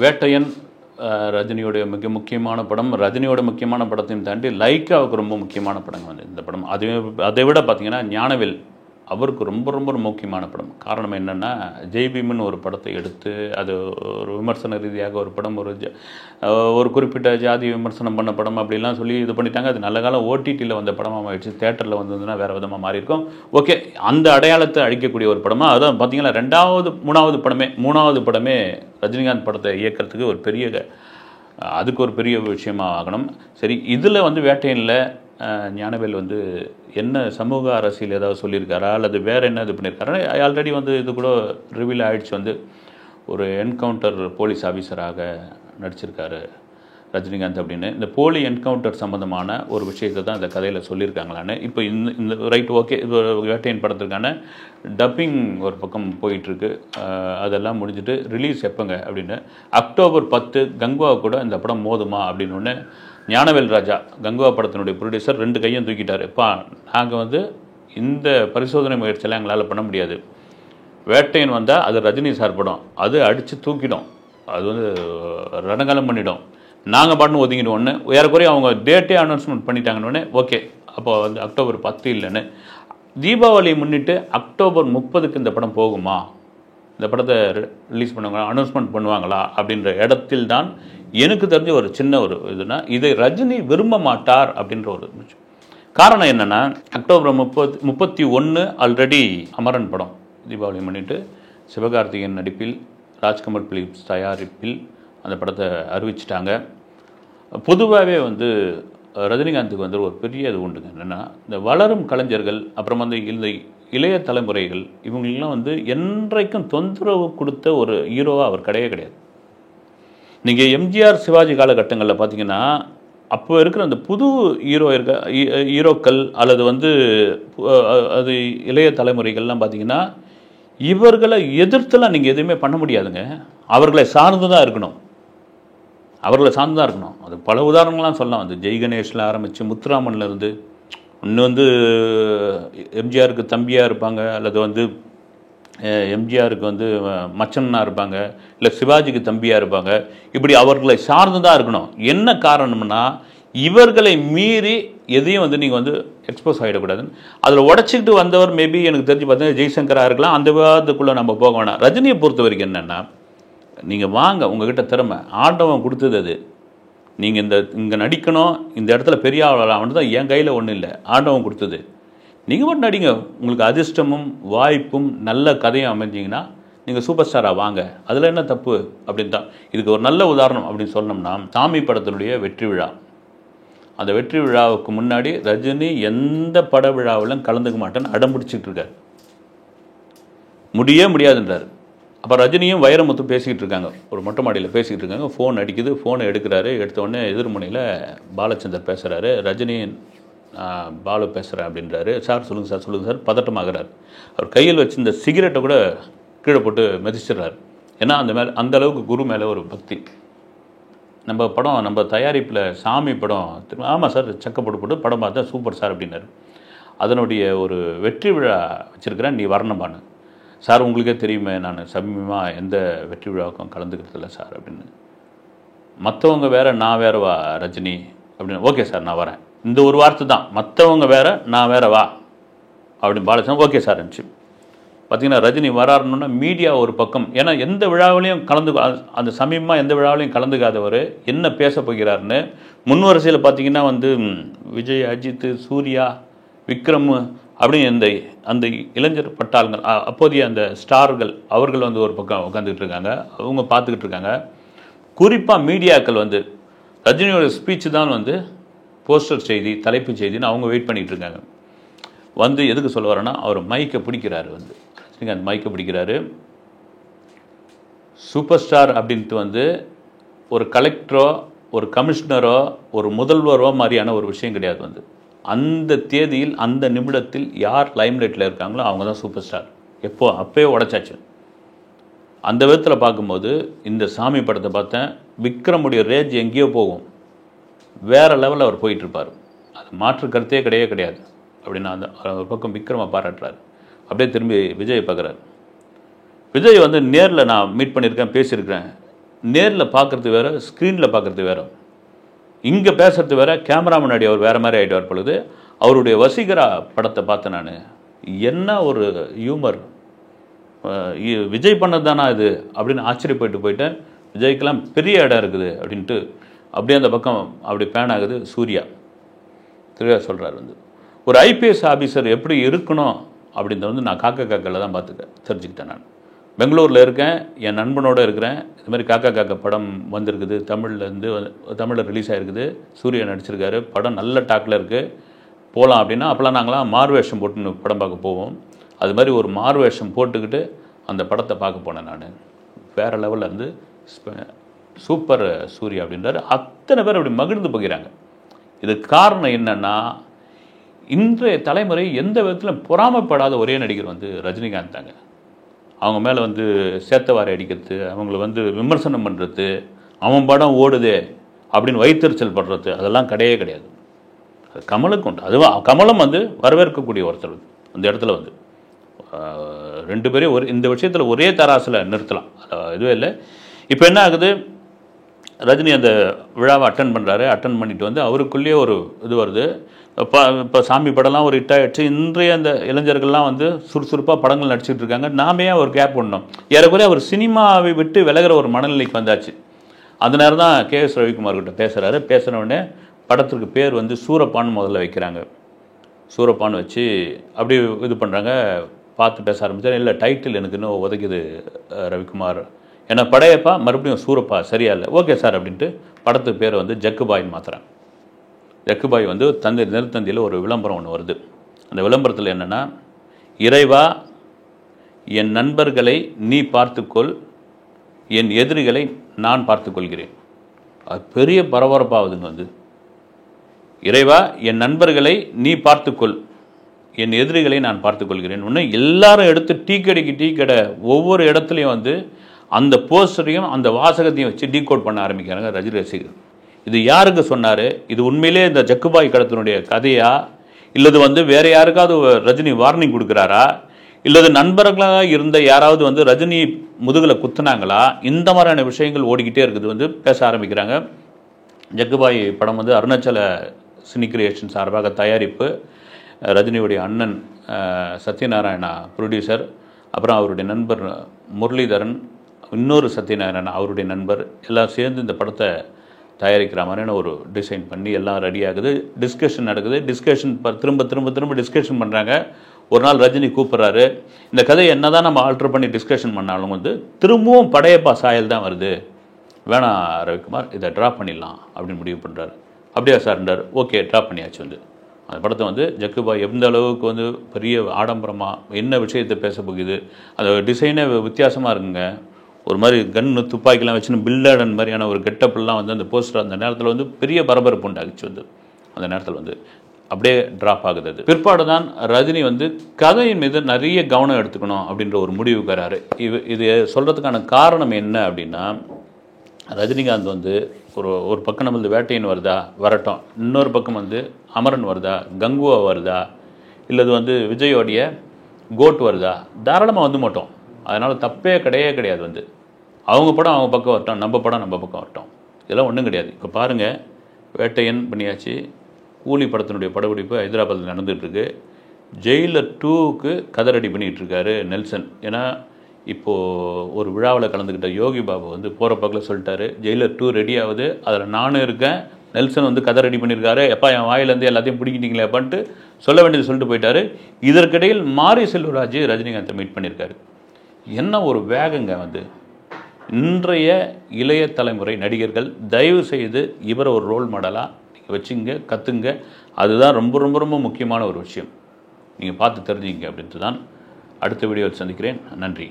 வேட்டையன் ரஜினியோடைய மிக முக்கியமான படம். ரஜினியோட முக்கியமான படத்தையும் தாண்டி லைக்காவுக்கு ரொம்ப முக்கியமான படம் வந்து இந்த படம். அதை விட பார்த்தீங்கன்னா ஞானவேல் அவருக்கு ரொம்ப ரொம்ப முக்கியமான படம். காரணம் என்னென்னா, ஜெய்பீம்னு ஒரு படத்தை எடுத்து அது ஒரு விமர்சன ரீதியாக ஒரு படம், ஒரு குறிப்பிட்ட ஜாதி விமர்சனம் பண்ண படம் அப்படிலாம் சொல்லி இது பண்ணிட்டாங்க. அது நல்ல காலம் ஓடிடியில் வந்த படமாக ஆயிடுச்சு. தேட்டரில் வந்ததுன்னா வேறு விதமாக மாறி இருக்கும். ஓகே, அந்த அடையாளத்தை அழிக்கக்கூடிய ஒரு படமாக அதான் பார்த்தீங்கன்னா மூணாவது படமே ரஜினிகாந்த் படத்தை இயக்கிறதுக்கு ஒரு பெரிய அதுக்கு ஒரு பெரிய விஷயமாக ஆகணும். சரி, இதில் வந்து வேட்டையனில் ஞானவேல் வந்து என்ன சமூக அரசியல் ஏதாவது சொல்லியிருக்காரா அல்லது வேறு என்ன இது பண்ணியிருக்காரா? ஆல்ரெடி வந்து இது கூட ரிவீல் ஆகிடுச்சு. வந்து ஒரு என்கவுண்டர் போலீஸ் ஆஃபீஸராக நடிச்சிருக்காரு ரஜினிகாந்த் அப்படின்னு. இந்த போலி என்கவுண்டர் சம்மந்தமான ஒரு விஷயத்தை தான் இந்த கதையில் சொல்லியிருக்காங்களான்னு இப்போ இந்த ரைட் ஓகே. இது வேட்டையன் படத்திற்கான டப்பிங் ஒரு பக்கம் போயிட்டுருக்கு. அதெல்லாம் முடிஞ்சுட்டு ரிலீஸ் எப்போங்க அப்படின்னு அக்டோபர் 10 கங்குவா கூட இந்த படம் மோதுமா அப்படின்னு ஒன்று ஞானவேல் ராஜா கங்குவா படத்தினுடைய ப்ரொடியூசர் 2 கையும் தூக்கிட்டார். நாங்கள் வந்து இந்த பரிசோதனை முயற்சியெல்லாம் எங்களால் பண்ண முடியாது. வேட்டையன் வந்தால் அது ரஜினி சார் படம், அது அடித்து தூக்கிடும், அது வந்து ரணகலம் பண்ணிடும், நாங்கள் பாட்டுன்னு ஒதுங்கிடுவோன்னு ஏறக்குறைய அவங்க டேட்டே அனௌன்ஸ்மெண்ட் பண்ணிட்டாங்கன்னு. ஓகே, அப்போ வந்து அக்டோபர் 10 இல்லைன்னு தீபாவளியை முன்னிட்டு அக்டோபர் 30க்கு இந்த படம் போகுமா, இந்த படத்தை ரிலீஸ் பண்ணுவாங்களா, அனௌன்ஸ்மெண்ட் பண்ணுவாங்களா அப்படின்ற இடத்தில் தான் எனக்கு தெரிஞ்ச ஒரு சின்ன ஒரு இதுனா, இதை ரஜினி விரும்ப மாட்டார் அப்படின்ற ஒரு காரணம் என்னென்னா, அக்டோபர் 31 ஆல்ரெடி அமரன் படம் தீபாவளியை முன்னிட்டு சிவகார்த்திகேயன் நடிப்பில் ராஜ்கமல் பிலிப்ஸ் தயாரிப்பில் அந்த படத்தை அறிவிச்சிட்டாங்க. பொதுவாகவே வந்து ரஜினிகாந்துக்கு வந்து ஒரு பெரிய இது உண்டுங்க. என்னென்னா, இந்த வளரும் கலைஞர்கள் அப்புறம் வந்து இந்த இளைய தலைமுறைகள் இவங்களெலாம் வந்து என்றைக்கும் தொந்தரவு கொடுத்த ஒரு ஹீரோவாக அவர் கிடையாது. நீங்கள் எம்ஜிஆர் சிவாஜி காலகட்டங்களில் பார்த்தீங்கன்னா, அப்போ இருக்கிற அந்த புது ஹீரோக்கள் அல்லது வந்து அது இளைய தலைமுறைகள்லாம் பார்த்தீங்கன்னா, இவர்களை எதிர்த்துலாம் நீங்கள் எதுவுமே பண்ண முடியாதுங்க. அவர்களை சார்ந்து தான் இருக்கணும். அது பல உதாரணங்கள்லாம் சொல்லலாம். வந்து ஜெய் கணேஷில் ஆரம்பித்து முத்துராமன்லேருந்து இன்னும் வந்து எம்ஜிஆருக்கு தம்பியாக இருப்பாங்க, அல்லது வந்து எம்ஜிஆருக்கு வந்து மச்சனாக இருப்பாங்க, இல்லை சிவாஜிக்கு தம்பியாக இருப்பாங்க. இப்படி அவர்களை சார்ந்து தான் இருக்கணும். என்ன காரணம்னா, இவர்களை மீறி எதையும் வந்து நீங்கள் வந்து எக்ஸ்போஸ் ஆகிடக்கூடாதுன்னு அதில் உடச்சிக்கிட்டு வந்தவர் மேபி எனக்கு தெரிஞ்சு பார்த்தீங்கன்னா ஜெய்சங்கராக இருக்கலாம். அந்த விவாதத்துக்குள்ளே நம்ம போக வேணாம். ரஜினியை பொறுத்த வரைக்கும் என்னென்னா, நீங்கள் வாங்க, உங்ககிட்ட திறமை ஆண்டவன் கொடுத்தது, அது நீங்கள் இங்கே நடிக்கணும், இந்த இடத்துல பெரிய ஆளாக தான் என் கையில் ஒன்றும் இல்லை, ஆண்டவன் கொடுத்தது. நீங்கள் மட்டும் நடிங்க, உங்களுக்கு அதிர்ஷ்டமும் வாய்ப்பும் நல்ல கதையும் அமைஞ்சிங்கன்னா நீங்கள் சூப்பர் ஸ்டாராக வாங்க, அதில் என்ன தப்பு அப்படின்னு தான். இதுக்கு ஒரு நல்ல உதாரணம் அப்படின்னு சொன்னோம்னா, சாமி படத்தினுடைய வெற்றி விழா. அந்த வெற்றி விழாவுக்கு முன்னாடி ரஜினி எந்த பட விழாவிலும் கலந்துக்க மாட்டேன்னு அடம்பிடிச்சிட்டு இருக்கார். முடியாதுன்றார். அப்போ ரஜினியும் வைரமுத்து பேசிக்கிட்டு இருக்காங்க, ஒரு மொட்டை மாடியில் பேசிக்கிட்டு இருக்காங்க. ஃபோன் அடிக்குது, ஃபோனை எடுக்கிறாரு. எடுத்தோடனே எதிர்முனையில் பாலச்சந்தர் பேசுகிறாரு. ரஜினி பாலு பேசுகிறேன் அப்படின்றாரு. சார் சொல்லுங்கள் சார் பதட்டமாகறார். அவர் கையில் வச்சு இந்த சிகரெட்டை கூட கீழே போட்டு மிதிச்சிடுறாரு. ஏன்னா அந்த அளவுக்கு குரு மேலே ஒரு பக்தி. நம்ம தயாரிப்பில் சாமி படம், ஆமாம் சார், போட்டு படம் பார்த்தா சூப்பர் சார் அப்படின்னாரு. அதனுடைய ஒரு வெற்றி விழா வச்சுருக்கிறேன், நீ வரணுமான்னு. சார் உங்களுக்கே தெரியுமே, நான் சமீபமாக எந்த வெற்றி விழாவுக்கும் கலந்துக்கிறது இல்லை சார் அப்படின்னு. மற்றவங்க வேறு, நான் வேறு வா ரஜினி அப்படின்னு. ஓகே சார், நான் வரேன். இந்த ஒரு வார்த்தை தான், மற்றவங்க வேறு நான் வேறு வா அப்படின்னு பாலச்சந்திரன். ஓகே சார் இருந்துச்சு. பார்த்திங்கன்னா ரஜினி வராருன்னா மீடியா ஒரு பக்கம், ஏன்னா எந்த விழாவிலையும் அந்த சமீபமாக எந்த விழாவிலையும் கலந்துக்காதவர் என்ன பேச போகிறாருன்னு முன் வரிசையில் பார்த்திங்கன்னா வந்து விஜய், அஜித், சூர்யா, விக்ரம் அப்படின்னு அந்த இளைஞர் பட்டாளங்கள், அப்போதைய அந்த ஸ்டார்கள், அவர்கள் வந்து ஒரு பக்கம் உட்காந்துக்கிட்டு இருக்காங்க. அவங்க பார்த்துக்கிட்டு இருக்காங்க. குறிப்பாக மீடியாக்கள் வந்து ரஜினியோட ஸ்பீச்சு தான் வந்து போஸ்டர் செய்தி, தலைப்பு செய்தின்னு அவங்க வெயிட் பண்ணிகிட்டு இருக்காங்க. வந்து எதுக்கு சொல்ல வரேன்னா, அவர் மைக்கை பிடிக்கிறாரு. வந்து ரஜினிகாந்த் மைக்கை பிடிக்கிறாரு. சூப்பர் ஸ்டார் அப்படின்ட்டு வந்து ஒரு கலெக்டரோ, ஒரு கமிஷனரோ, ஒரு முதல்வரோ மாதிரியான ஒரு விஷயம் கிடையாது. வந்து அந்த தேதியில், அந்த நிமிடத்தில் யார் லைம்லைட்டில் இருக்காங்களோ அவங்க தான் சூப்பர் ஸ்டார். அப்போயே உடைச்சாச்சு. அந்த விதத்தில் பார்க்கும்போது இந்த சாமி படத்தை பார்த்தேன், விக்ரமுடைய ரேஞ்ச் எங்கேயோ போகும், வேறு லெவலில் அவர் போயிட்டுருப்பார். அது மாற்று கருத்தே கிடையாது அப்படின்னு அந்த பக்கம் விக்ரமை பாராட்டுறாரு. அப்படியே திரும்பி விஜயை பார்க்குறாரு. விஜய் வந்து நேரில் நான் மீட் பண்ணியிருக்கேன், பேசியிருக்கிறேன். நேரில் பார்க்குறது வேறு, ஸ்க்ரீனில் பார்க்குறது வேறு. இங்கே பேசுறது வேறு, கேமரா முன்னாடி அவர் வேறு மாதிரி ஆகிட்டு பொழுது அவருடைய வசீகரா படத்தை பார்த்தேன் நான். என்ன ஒரு ஹியூமர், விஜய் பண்ணது தானா இது அப்படின்னு ஆச்சரியப்பட்டு போயிட்டேன். விஜய்க்கெல்லாம் பெரிய இடம் இருக்குது அப்படின்ட்டு அப்படியே அந்த பக்கம் அப்படி பேன் ஆகுது. சூர்யா சொல்கிறார் வந்து ஒரு ஐபிஎஸ் ஆஃபீஸர் எப்படி இருக்கணும் அப்படின்றத வந்து நான் காக்கா காக்காவில் தான் தெரிஞ்சுக்கிட்டேன். நான் பெங்களூரில் இருக்கேன், என் நண்பனோடு இருக்கிறேன். இது மாதிரி காக்கா காக்கா படம் வந்திருக்குது, தமிழில் ரிலீஸ் ஆகிருக்குது, சூர்யா நடிச்சிருக்காரு, படம் நல்ல டாக்கில் இருக்குது, போகலாம் அப்படின்னா அப்போல்லாம் நாங்களாம் மார்வேஷம் போட்டுன்னு படம் பார்க்க போவோம். அது மாதிரி ஒரு மார்வேஷம் போட்டுக்கிட்டு அந்த படத்தை பார்க்க போனேன். நான் வேறு லெவலில் இருந்து சூப்பர் சூர்யா அப்படின்றாரு. அத்தனை பேர் அப்படி மகிழ்ந்து போகிறாங்க. இதுக்கு காரணம் என்னென்னா, இன்றைய தலைமுறை எந்த விதத்திலும் பொறாமப்படாத ஒரே நடிகர் வந்து ரஜினிகாந்த் தாங்க. அவங்க மேலே வந்து சேத்தவாரி அடிக்கிறது, அவங்கள வந்து விமர்சனம் பண்ணுறது, அவன் படம் ஓடுதே அப்படின்னு வைத்தறிச்சல் படுறது, அதெல்லாம் கிடையவே கிடையாது. அது கமலுக்கு உண்டு. அதுவும் கமலும் வந்து வரவேற்கக்கூடிய ஒருத்தர் அந்த இடத்துல வந்து ரெண்டு பேரையும் இந்த விஷயத்தில் ஒரே தராசில் நிறுத்தலாம், இதுவே இல்லை. இப்போ என்ன ஆகுது, ரஜினி அந்த விழாவை அட்டன் பண்ணுறாரு. அட்டன் பண்ணிட்டு வந்து அவருக்குள்ளேயே ஒரு இது வருது. இப்போ சாமி படம்லாம் ஒரு ஹிட்டாகிடுச்சு. இன்றைய அந்த இளைஞர்கள்லாம் வந்து சுறுசுறுப்பாக படங்கள் நடிச்சிட்டு இருக்காங்க. நாமே ஒரு கேப் பண்ணோம். ஏறக்குறைய அவர் சினிமாவை விட்டு விலகிற ஒரு மனநிலைக்கு வந்தாச்சு. அந்த நேரம் தான் KS ரவிக்குமார் கிட்ட பேசுகிறாரு. பேசுன உடனே படத்திற்கு பேர் வந்து சூரப்பான்னு முதல்ல வைக்கிறாங்க. சூரப்பான்னு வச்சு அப்படி இது பண்ணுறாங்க. பார்த்து பேச ஆரம்பித்தார். இல்லை, டைட்டில் எனக்கு இன்னும் உதைக்குது ரவிக்குமார், ஏன்னா படையப்பா மறுபடியும் சூரப்பா சரியா இல்லை. ஓகே சார் அப்படின்ட்டு படத்துக்கு பேரை வந்து ஜக்குபாயின்னு மாற்றுறாங்க. ஜக்குபாய் வந்து நெருத்தந்தியில் ஒரு விளம்பரம் ஒன்று வருது. அந்த விளம்பரத்தில் என்னென்னா, இறைவா என் நண்பர்களை நீ பார்த்துக்கொள், என் எதிரிகளை நான் பார்த்துக்கொள்கிறேன். அது பெரிய பரபரப்பாகுதுங்க. வந்து இறைவா என் நண்பர்களை நீ பார்த்துக்கொள், என் எதிரிகளை நான் பார்த்துக்கொள்கிறேன். ஒன்று எல்லாரும் எடுத்து டீ கடை ஒவ்வொரு இடத்துலையும் வந்து அந்த போஸ்டரையும் அந்த வாசகத்தையும் வச்சு டீகோட் பண்ண ஆரம்பிக்கிறாங்க ரஜினி ரசிகர். இது யாருக்கு சொன்னார்? இது உண்மையிலே இந்த ஜக்குபாய் கடத்தினுடைய கதையா, இல்லது வந்து வேறு யாருக்காவது ரஜினி வார்னிங் கொடுக்குறாரா, இல்லது நண்பர்களாக இருந்த யாராவது வந்து ரஜினி முதுகில் குத்துனாங்களா? இந்த மாதிரியான விஷயங்கள் ஓடிக்கிட்டே இருக்குது. வந்து பேச ஆரம்பிக்கிறாங்க. ஜக்குபாய் படம் வந்து அருணாச்சல சினி கிரியேஷன் சார்பாக தயாரிப்பு, ரஜினியுடைய அண்ணன் சத்யநாராயணா ப்ரொடியூசர், அப்புறம் அவருடைய நண்பர் முரளிதரன், இன்னொரு சத்யநாராயணன் அவருடைய நண்பர், எல்லாம் சேர்ந்து இந்த படத்தை தயாரிக்கிற மாதிரியான ஒரு டிசைன் பண்ணி எல்லாம் ரெடி ஆகுது. டிஸ்கஷன் நடக்குது. திரும்ப டிஸ்கஷன் பண்ணுறாங்க. ஒரு நாள் ரஜினி கூப்பிட்றாரு. இந்த கதையை என்ன தான் நம்ம ஆல்டர் பண்ணி டிஸ்கஷன் பண்ணாலும் வந்து திரும்பவும் படையப்பா சாயல் தான் வருது, வேணாம் ரவிக்குமார், இதை ட்ரா பண்ணிடலாம் அப்படின்னு முடிவு பண்ணுறாரு. அப்படியா சார்ன்றார். ஓகே, ட்ரா பண்ணியாச்சு. வந்து அந்த படத்தை வந்து ஜக்குபாய் எந்த அளவுக்கு வந்து பெரிய ஆடம்பரமாக என்ன விஷயத்தை பேச போகுது, அந்த டிசைனே வித்தியாசமாக இருக்குங்க. ஒரு மாதிரி கன்னு துப்பாக்கிலாம் வச்சுன்னு பில்லாடன் மாதிரியான ஒரு கெட்டப்லாம் வந்து அந்த போஸ்டர் அந்த நேரத்தில் வந்து பெரிய பரபரப்பு உண்டாகிச்சு. வந்து அந்த நேரத்தில் வந்து அப்படியே ட்ராப் ஆகுது. அது பிற்பாடு தான் ரஜினி வந்து கதையின் மீது நிறைய கவனம் எடுத்துக்கணும் அப்படின்ற ஒரு முடிவுக்கு வராரு. இது சொல்கிறதுக்கான காரணம் என்ன அப்படின்னா, ரஜினிகாந்த் வந்து ஒரு பக்கம் நம்மளது வேட்டையன் வருதா, வரட்டும், இன்னொரு பக்கம் வந்து அமரன் வருதா, கங்குவா வருதா, இல்லது வந்து விஜயோடைய கோட் வருதா, தாராளமாக வந்து மாட்டோம். அதனால் தப்பே கிடையாது. வந்து அவங்க படம் அவங்க பக்கம் வரட்டும், நம்ம படம் நம்ம பக்கம் வரட்டும், இதெல்லாம் ஒன்றும் கிடையாது. இப்போ பாருங்கள், வேட்டையன் பண்ணியாச்சு, கூலி படத்தினுடைய படப்பிடிப்பு ஹைதராபாத்தில் நடந்துகிட்ருக்கு. ஜெயிலர் 2க்கு கதை ரெடி பண்ணிகிட்ருக்காரு நெல்சன். ஏன்னா இப்போது ஒரு விழாவில் கலந்துக்கிட்ட யோகி பாபு வந்து போகிற பக்கத்தில் சொல்லிட்டாரு, ஜெயிலர் 2 ரெடி ஆகுது, அதில் நானும் இருக்கேன், நெல்சன் வந்து கதை ரெடி பண்ணியிருக்காரு, எப்பா என் வாயிலேருந்து எல்லாத்தையும் பிடிக்கிட்டீங்களே அப்படின்ட்டு சொல்ல வேண்டியது சொல்லிட்டு போயிட்டாரு. இதற்கிடையில் மாரி செல்வராஜ் ரஜினிகாந்தை மீட் பண்ணியிருக்காரு. என்ன ஒரு வேகங்க! வந்து இன்றைய இளைய தலைமுறை நடிகர்கள் தயவு செய்து இவரை ஒரு ரோல் மாடலாக நீங்கள் வச்சுங்க, கற்றுங்க. அதுதான் ரொம்ப ரொம்ப ரொம்ப முக்கியமான ஒரு விஷயம். நீங்கள் பார்த்து தெரிஞ்சுங்க அப்படின்ட்டு தான் அடுத்த வீடியோவில் சந்திக்கிறேன். நன்றி.